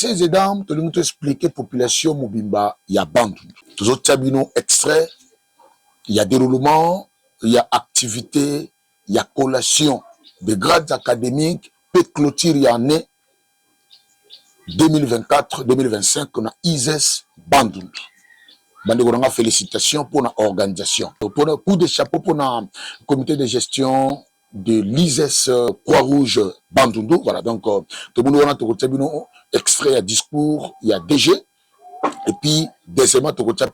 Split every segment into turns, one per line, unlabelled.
messieurs et dames, tu nous expliquer population mobimba, il y a Bandundu. Tous autres tabino extraits, il y a déroulement, il y a activité, il y a collation des grades académiques, peut clôture il y en est 2024-2025, on a ISES Bandundu. Bandundu, félicitations pour l'organisation. Pour le coup de chapeau pour le comité de gestion de l'ISES Croix-Rouge Bandundu. Voilà, donc, tout le monde a un extrait à discours, il y a DG. Et puis, deuxièmement, tu as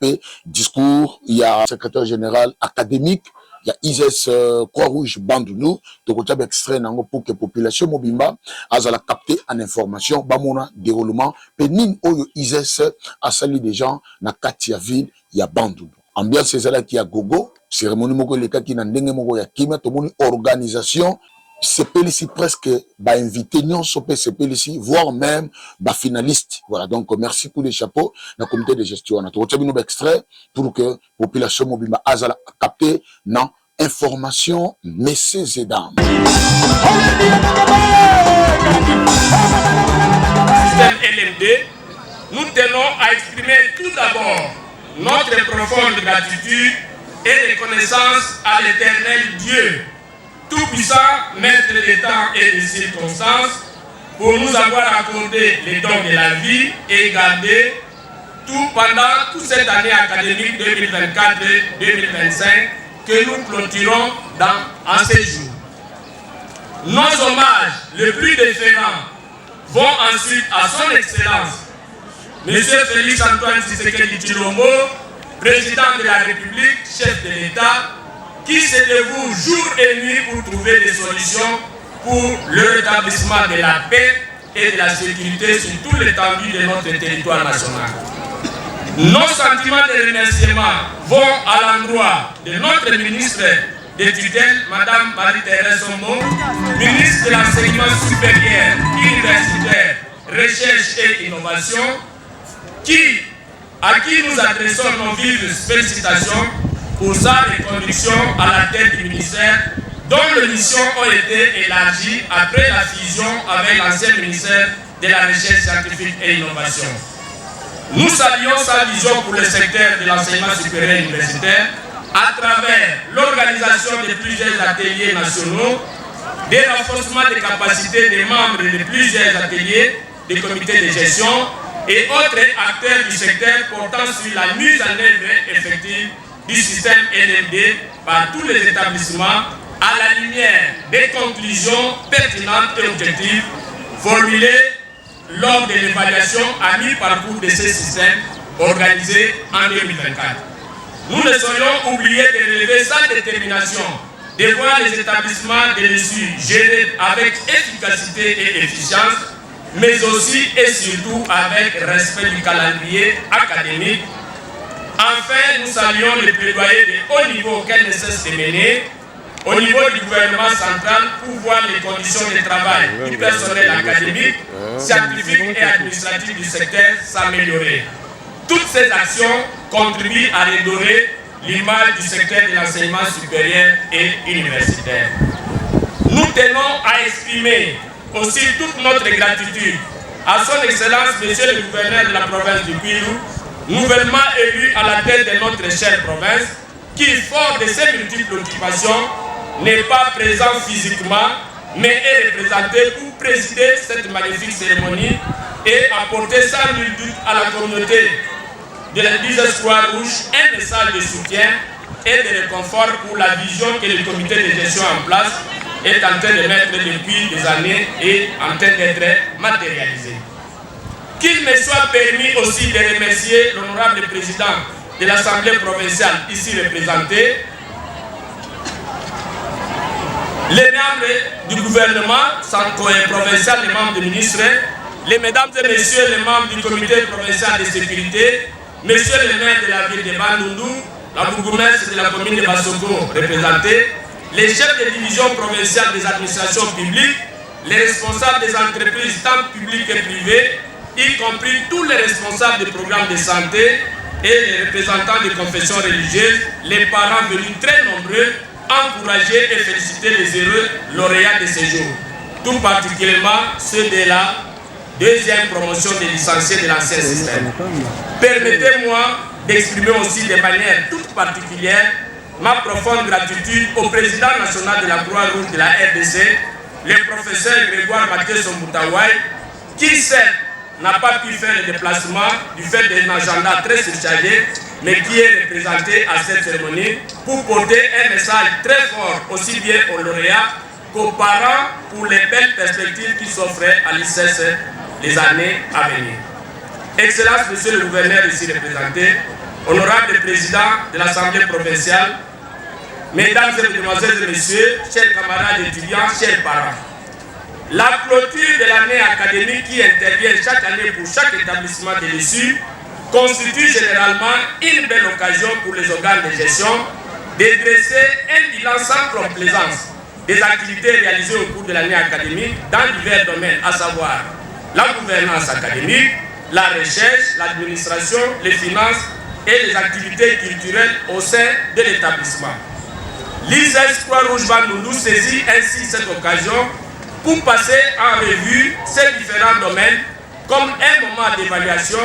discours, il y a secrétaire général académique, il y a ISES Croix-Rouge Bandundu, tu as extrait pour que la population mobimba a capté en information, bamona déroulement, et nin oyo ISES a sali des gens, na katia ville, il y a Bandundu. Ambiance c'est là qui a gogo, cérémonie moko les cas qui n'a ndenge moko ya kima, tout le monde organisation. C'est ici presque invité non sopé c'est ici voire même finaliste. Voilà, donc merci pour les chapeaux dans le comité de gestion. On a trouvé un extrait pour que la population mobile azala capter non information messieurs et dames.
Système LMD, nous tenons à exprimer tout d'abord notre profonde gratitude et reconnaissance à l'éternel Dieu, tout-puissant, maître des temps et des circonstances, pour nous avoir accordé les dons de la vie et gardé pendant toute cette année académique 2024-2025 que nous clôturons en ces jours. Nos hommages les plus déférents vont ensuite à son Excellence, M. Félix Antoine Tshisekedi Tshilombo, président de la République, chef de l'État, qui se dévoue jour et nuit pour trouver des solutions pour le rétablissement de la paix et de la sécurité sur tout l'étendue de notre territoire national. Nos sentiments de remerciement vont à l'endroit de notre ministre de tutelle, Mme Marie-Thérèse Sombo, ministre de l'Enseignement supérieur, universitaire, recherche et innovation, à qui nous adressons nos vives félicitations pour sa reconduction à la tête du ministère, dont les missions ont été élargies après la fusion avec l'ancien ministère de la Recherche scientifique et innovation. Nous saluons sa vision pour le secteur de l'enseignement supérieur et universitaire à travers l'organisation de plusieurs ateliers nationaux, des renforcements des capacités des membres de plusieurs ateliers des comités de gestion et autres acteurs du secteur portant sur la mise en œuvre effective du système LMD par tous les établissements à la lumière des conclusions pertinentes et objectives formulées lors de l'évaluation à mi-parcours de ces systèmes organisés en 2024. Nous ne saurions oublier de relever sa détermination de voir les établissements de l'issue gérés avec efficacité et efficience, mais aussi et surtout avec respect du calendrier académique. Enfin, nous saluons le plaidoyer de haut niveau qu'elle ne cesse de mener au niveau du gouvernement central pour voir les conditions de travail du personnel académique, scientifique et administratif du secteur s'améliorer. Toutes ces actions contribuent à redorer l'image du secteur de l'enseignement supérieur et universitaire. Nous tenons à exprimer aussi toute notre gratitude à son Excellence, Monsieur le gouverneur de la province du Kwilu, nouvellement élu à la tête de notre chère province, qui, fort de ses multiples occupations, n'est pas présent physiquement, mais est représenté pour présider cette magnifique cérémonie et apporter sans nul doute à la communauté de la l'ISES Croix-Rouge un message de soutien et de réconfort pour la vision que le comité de gestion en place est en train de mettre depuis des années et en train d'être matérialisé. Qu'il me soit permis aussi de remercier l'honorable président de l'Assemblée provinciale ici représenté, les membres du gouvernement provincial, les membres du ministre, les mesdames et messieurs les membres du comité provincial de sécurité, monsieur le maire de la ville de Bandundu, la bourgmestre de la commune de Bassoko représentés, les chefs de division provinciale des administrations publiques, les responsables des entreprises tant publiques que privées, y compris tous les responsables des programmes de santé et les représentants des confessions religieuses, les parents venus très nombreux, encourager et féliciter les heureux lauréats de ce jour, tout particulièrement ceux de deuxième promotion des licenciés de l'ancien système. Permettez-moi d'exprimer aussi de manière toute particulière ma profonde gratitude au président national de la Croix-Rouge de la RDC, le professeur Grégoire Mathieu Sombutawai, qui certes n'a pas pu faire le déplacement du fait d'un agenda très surchargé, mais qui est représenté à cette cérémonie pour porter un message très fort aussi bien aux lauréats qu'aux parents pour les belles perspectives qui s'offraient à l'ICES les années à venir. Excellence, Monsieur le gouverneur ici représenté, honorable président de l'Assemblée provinciale, mesdames et mesdemoiselles et messieurs, chers camarades étudiants, chers parents. La clôture de l'année académique qui intervient chaque année pour chaque établissement de l'issue constitue généralement une belle occasion pour les organes de gestion de dresser un bilan sans complaisance des activités réalisées au cours de l'année académique dans divers domaines, à savoir la gouvernance académique, la recherche, l'administration, les finances et les activités culturelles au sein de l'établissement. L'ISES Croix-Rouge Bandundu saisit ainsi cette occasion pour passer en revue ces différents domaines comme un moment d'évaluation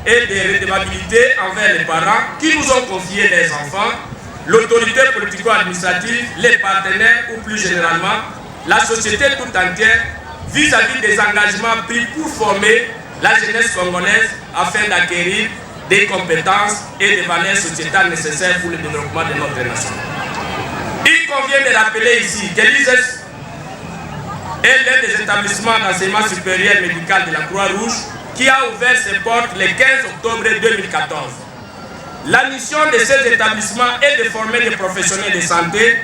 et de redevabilité envers les parents qui nous ont confié des enfants, l'autorité politico-administrative, les partenaires ou plus généralement la société tout entière vis-à-vis des engagements pris pour former la jeunesse congolaise afin d'acquérir des compétences et des valeurs sociétales nécessaires pour le développement de notre nation. Il convient de rappeler ici que l'ISES est l'un des établissements d'enseignement supérieur médical de la Croix-Rouge qui a ouvert ses portes le 15 octobre 2014. La mission de ces établissements est de former des professionnels de santé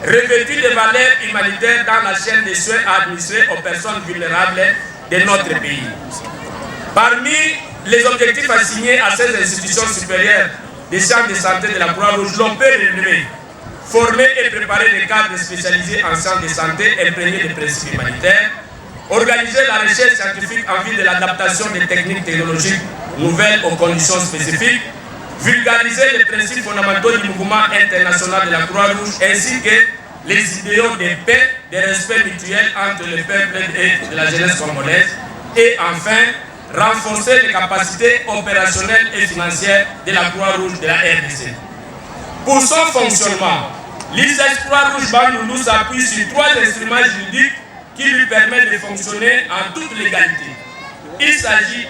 revêtus de valeurs humanitaires dans la chaîne des soins administrés aux personnes vulnérables de notre pays. Parmi les objectifs assignés à ces institutions supérieures des centres de santé de la Croix-Rouge, l'on peut relever former et préparer des cadres spécialisés en sciences de santé imprégnés des principes humanitaires, organiser la recherche scientifique en vue de l'adaptation des techniques technologiques nouvelles aux conditions spécifiques, vulgariser les principes fondamentaux du mouvement international de la Croix-Rouge ainsi que les idéaux de paix, de respect mutuel entre le peuple et de la jeunesse congolaise, et enfin renforcer les capacités opérationnelles et financières de la Croix-Rouge de la RDC. Pour son fonctionnement, l'ISES Croix-Rouge Bandundu s'appuie sur 3 instruments juridiques qui lui permettent de fonctionner en toute légalité. Il s'agit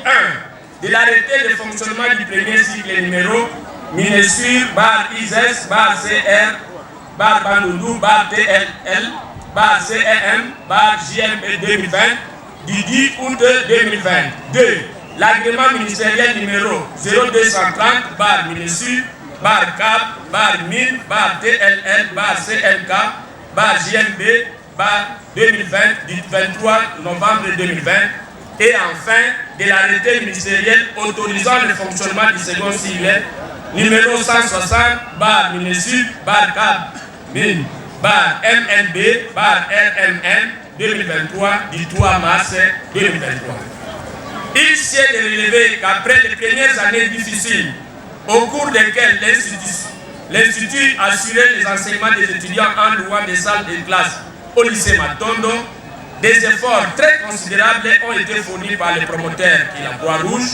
1. de l'arrêté de fonctionnement du premier cycle numéro Minesur bar ISES bar CR bar Bandundu bar TLL bar CEM bar JMP 2020 du 10 août 2020. 2. L'agrément ministériel numéro 0230 bar Minesur bar CAP, bar MIN, bar TLL, bar CLK, bar JMB, bar 2020 du 23 novembre 2020 et enfin de l'arrêté ministériel autorisant le fonctionnement du second cycle numéro 160 bar Minesud, bar CAP, MIN, bar MNB, bar RMN 2023 du 3 mars 2023. Il s'est de relever qu'après les premières années difficiles au cours desquels l'Institut assurait les enseignements des étudiants en louant des salles de classe au lycée Matondo, des efforts très considérables ont été fournis par les promoteurs qui la Croix-Rouge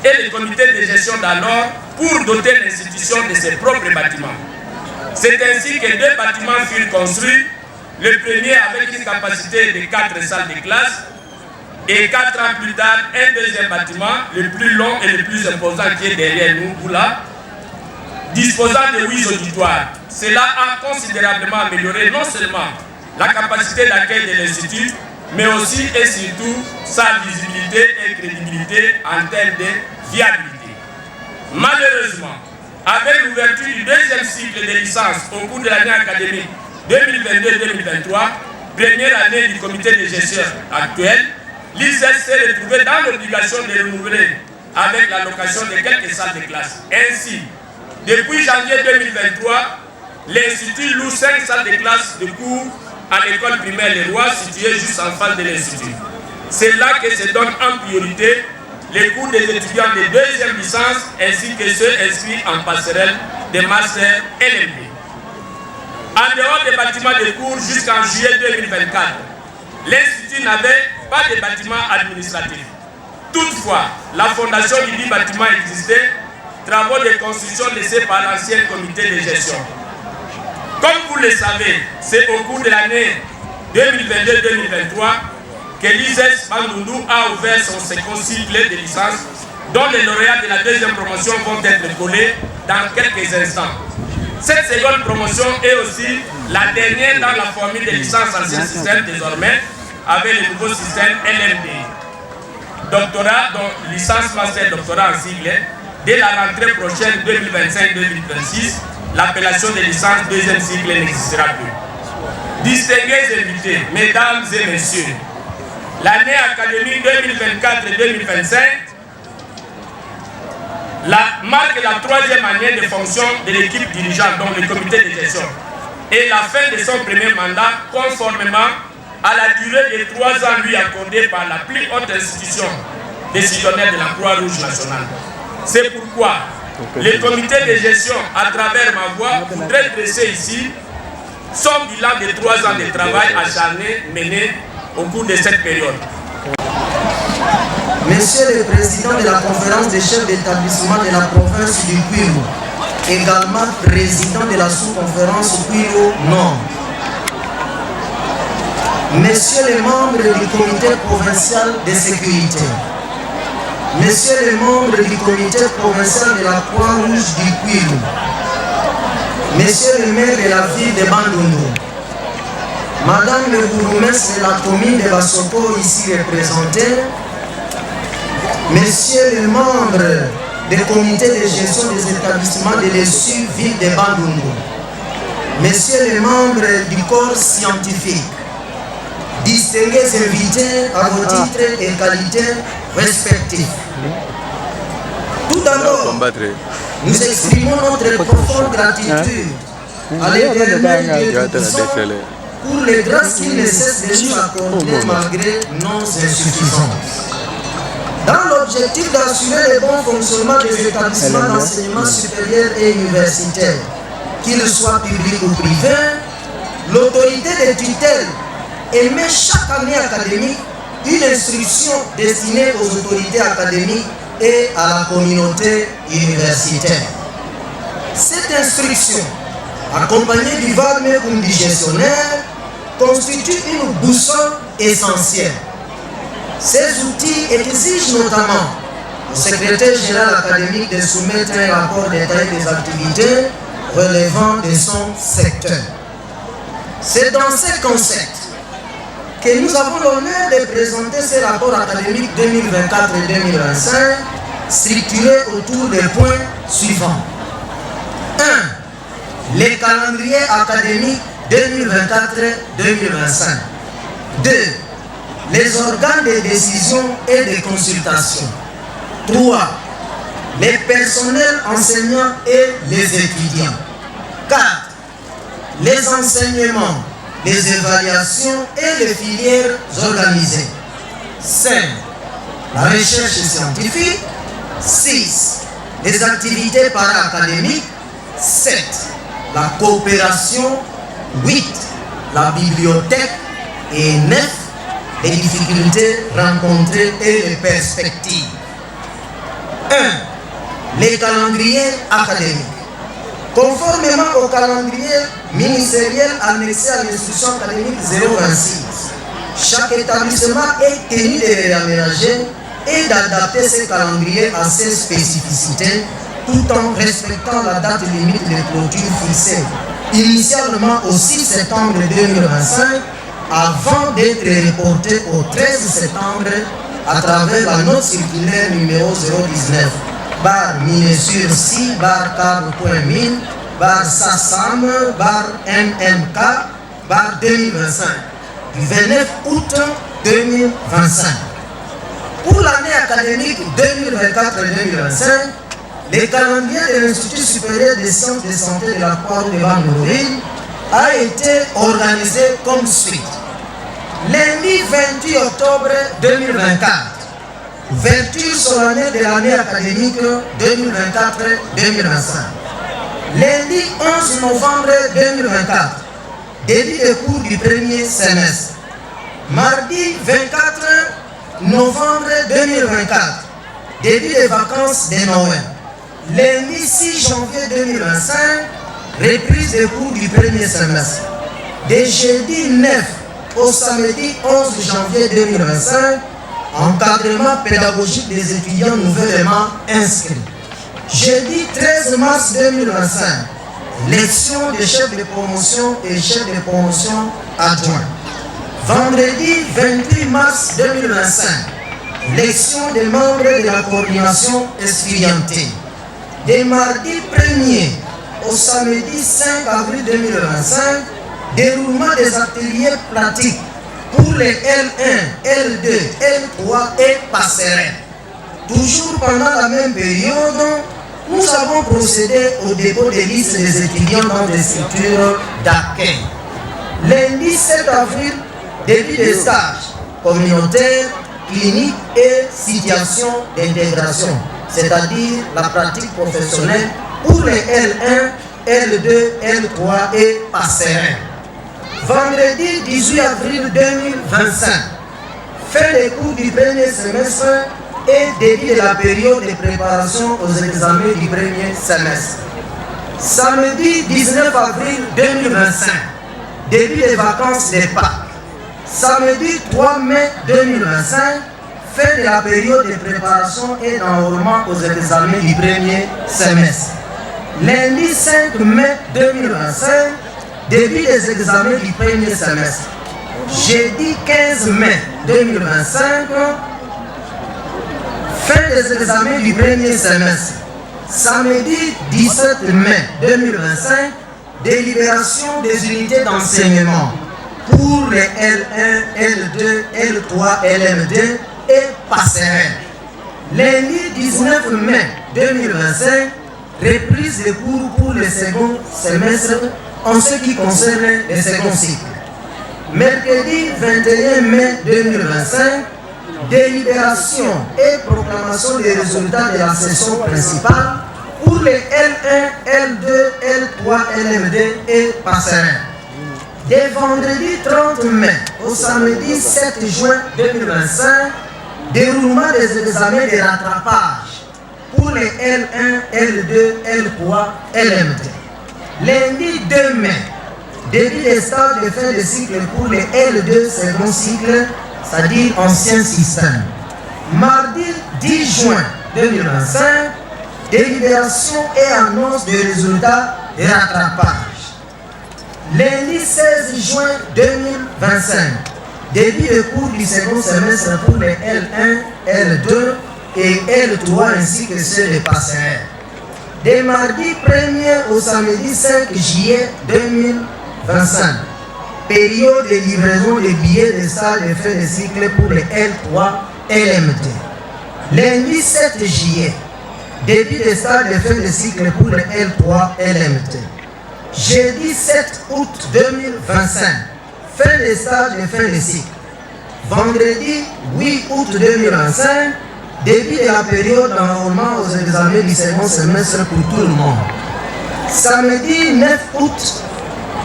et les comités de gestion d'alors pour doter l'institution de ses propres bâtiments. C'est ainsi que 2 bâtiments furent construits, le premier avec une capacité de 4 salles de classe et 4 ans plus tard, un deuxième bâtiment, le plus long et le plus imposant qui est derrière nous, là, disposant de 8 auditoires. Cela a considérablement amélioré non seulement la capacité d'accueil de l'Institut, mais aussi et surtout sa visibilité et crédibilité en termes de viabilité. Malheureusement, avec l'ouverture du deuxième cycle de licence au cours de l'année académique 2022-2023, première année du comité de gestion actuel, l'ISES s'est retrouvé dans l'obligation de renouveler avec la location de quelques salles de classe. Ainsi, depuis janvier 2023, l'Institut loue 5 salles de classe de cours à l'école primaire Les Rois, située juste en face de l'Institut. C'est là que se donnent en priorité les cours des étudiants de deuxième licence ainsi que ceux inscrits en passerelle des masters LMD. En dehors des bâtiments de cours jusqu'en juillet 2024, l'Institut n'avait pas de bâtiment administratif. Toutefois, la fondation du dit bâtiment existait, travaux de construction laissés par l'ancien comité de gestion. Comme vous le savez, c'est au cours de l'année 2022-2023 que l'ISES Bandundu a ouvert son second cycle de licence, dont les lauréats de la deuxième promotion vont être collés dans quelques instants. Cette seconde promotion est aussi la dernière dans la formule de licence ancien système désormais, avec le nouveau système LMD. Doctorat, donc licence master doctorat en sigle, dès la rentrée prochaine 2025-2026, l'appellation de licence deuxième cycle n'existera plus. Distingués invités, mesdames et messieurs, l'année académique 2024-2025 marque la troisième année de fonction de l'équipe dirigeante, donc le comité de gestion, et la fin de son premier mandat conformément à la durée de 3 ans lui accordée par la plus haute institution décisionnaire de la Croix-Rouge nationale. C'est pourquoi le comité de gestion, à travers ma voix, voudrait dresser ici son bilan de 3 ans de travail acharné mené au cours de cette période.
Monsieur le Président de la conférence des chefs d'établissement de la province du Kwilu, également président de la sous-conférence Kwilu Nord, Messieurs les membres du comité provincial de sécurité, Messieurs les membres du comité provincial de la Croix-Rouge du Kwilu, Messieurs le maire de la ville de Bandundu, Madame le bourgmestre de la commune de Bassoko ici représenté, Messieurs les membres du comité de gestion des établissements de l'ESU ville de Bandundu, Messieurs les membres du corps scientifique, distingués invités à vos titres et qualités respectifs. Tout d'abord, nous exprimons notre profonde gratitude à l'éternel Dieu Tout-Puissant pour les grâces qu'il ne cesse de nous accorder malgré nos insuffisances. Dans l'objectif d'assurer le bon fonctionnement des établissements d'enseignement supérieur et universitaire, qu'ils soient publics ou privés, l'autorité de tutelle émet chaque année académique une instruction destinée aux autorités académiques et à la communauté universitaire. Cette instruction, accompagnée du vade-mecum du gestionnaire, constitue une boussole essentielle. Ces outils exigent notamment au secrétaire général académique de soumettre un rapport détaillé des activités relevant de son secteur. C'est dans ces concepts que nous avons l'honneur de présenter ce rapport académique 2024 et 2025 structuré autour des points suivants. 1. Les calendriers académiques 2024-2025. 2. Les organes de décision et de consultation. 3. Les personnels enseignants et les étudiants. 4. Les enseignements, les évaluations et les filières organisées. 5. La recherche scientifique. 6. Les activités para-académiques. 7. La coopération. 8. La bibliothèque. Et 9. Les difficultés rencontrées et les perspectives. 1. Les calendriers académiques. Conformément au calendrier ministériel annexé à l'instruction académique 026, chaque établissement est tenu de réaménager et d'adapter ses calendriers à ses spécificités tout en respectant la date limite de clôture fixée initialement au 6 septembre 2025 avant d'être reporté au 13 septembre à travers la note circulaire numéro 019 bar sur 6 bar cadre.1000 bar SASAM bar MMK bar 2025 du 29 août 2025. Pour l'année académique 2024-2025, le calendrier de l'Institut supérieur des sciences de santé de la Croix-Rouge de Bandundu a été organisé comme suit. Lundi 28 octobre 2024, ouverture solennelle de l'année académique 2024-2025. Lundi 11 novembre 2024, début de cours du premier semestre. Mardi 24 novembre 2024, début des vacances de Noël. Lundi 6 janvier 2025, reprise des cours du premier semestre. De jeudi 9 au samedi 11 janvier 2025, encadrement pédagogique des étudiants nouvellement inscrits. Jeudi 13 mars 2025, élection des chefs de promotion et chefs de promotion adjoints. Vendredi 28 mars 2025, élection des membres de la coordination estudiantine. De mardi 1er au samedi 5 avril 2025, déroulement des ateliers pratiques pour les L1, L2, L3 et passerelles. Toujours pendant la même période, nous avons procédé au dépôt des listes des étudiants dans des structures d'accueil. Lundi 7 avril, début des stages communautaires, cliniques et situations d'intégration, c'est-à-dire la pratique professionnelle pour les L1, L2, L3 et passerelles. Vendredi 18 avril 2025, fin des cours du premier semestre et début de la période de préparation aux examens du premier semestre. Samedi 19 avril 2025, début des vacances de Pâques. Samedi 3 mai 2025, fin de la période de préparation et d'enrôlement aux examens du premier semestre. Lundi 5 mai 2025, début des examens du premier semestre. Jeudi 15 mai 2025, fin des examens du premier semestre. Samedi 17 mai 2025, délibération des unités d'enseignement pour les L1, L2, L3, LM2 et passerelles. Lundi 19 mai 2025, reprise des cours pour le second semestre en ce qui concerne le second cycle. Mercredi 21 mai 2025, délibération et proclamation des résultats de la session principale pour les L1, L2, L3, LM2 et passerelles. Dès vendredi 30 mai au samedi 7 juin 2025, déroulement des examens de rattrapage pour les L1, L2, L3, LM2. Lundi 2 mai, début des stages de fin de cycle pour les L2 second cycle, c'est-à-dire ancien système. Mardi 10 juin 2025, délibération et annonce des résultats de rattrapage. Lundi 16 juin 2025, début de cours du second semestre pour les L1, L2 et L3 ainsi que ceux des passerelles. Dès mardi 1er au samedi 5 juillet 2025, période de livraison des billets de stage de fin de cycle pour les L3 LMT. Lundi 7 juillet, début de stage de fin de cycle pour les L3 LMT. Jeudi 7 août 2025, fin de stage de fin de cycle. Vendredi 8 août 2025, début de la période d'enrôlement aux examens du second semestre pour tout le monde. Samedi 9 août,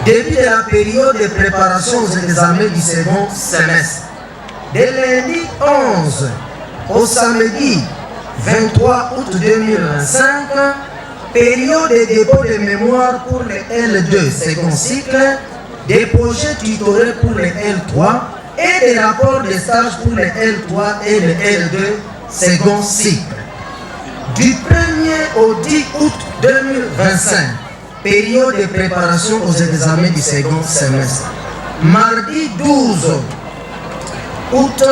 début de la période de préparation aux examens du second semestre. De lundi 11 au samedi 23 août 2025, période de dépôt de mémoire pour les L2 second cycle, des projets tutorés pour les L3 et des rapports de stage pour les L3 et les L2 second cycle. Du 1er au 10 août 2025, période de préparation aux examens du second semestre. Mardi 12 août,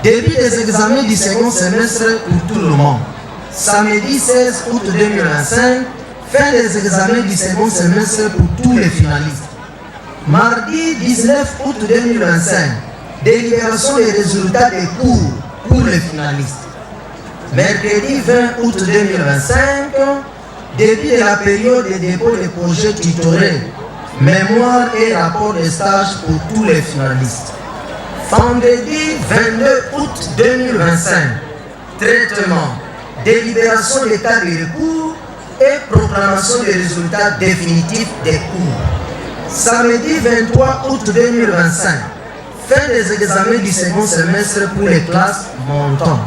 début des examens du second semestre pour tout le monde. Samedi 16 août 2025, fin des examens du second semestre pour tous les finalistes. Mardi 19 août 2025, délibération des résultats des cours pour les finalistes. Mercredi 20 août 2025, début de la période de dépôt des projets tutorés, mémoire et rapport de stage pour tous les finalistes. Vendredi 22 août 2025, traitement, délibération des cas de recours et proclamation des résultats définitifs des cours. Samedi 23 août 2025, fin des examens du second semestre pour les classes montantes.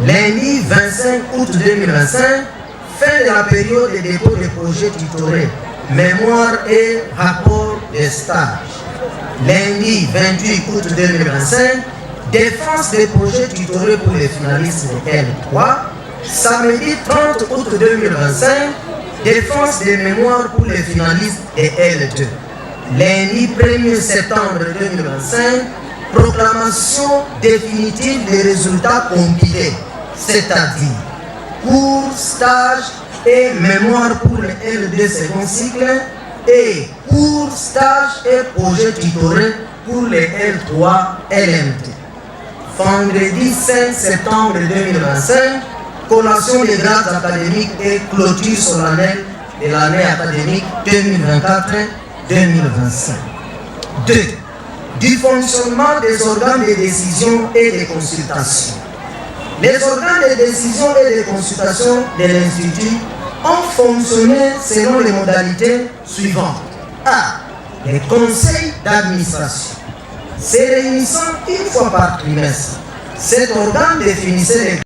Lundi 25 août 2025, fin de la période de dépôt des projets tutorés, mémoire et rapport de stage. Lundi 28 août 2025, défense des projets tutorés pour les finalistes de L3. Samedi 30 août 2025, défense des mémoires pour les finalistes de L2. Lundi 1er septembre 2025, proclamation définitive des résultats compilés, c'est-à-dire cours, stage et mémoire pour le L2 second cycle et cours, stage et projet tutoré pour les L3 LMT. Vendredi 5 septembre 2025, collation des grades académiques et clôture solennelle de l'année académique 2024-2025. 2. Du fonctionnement des organes de décision et de consultation. Les organes de décision et de consultation de l'Institut ont fonctionné selon les modalités suivantes. A. Les conseils d'administration. Se réunissant une fois par trimestre, cet organe définissait les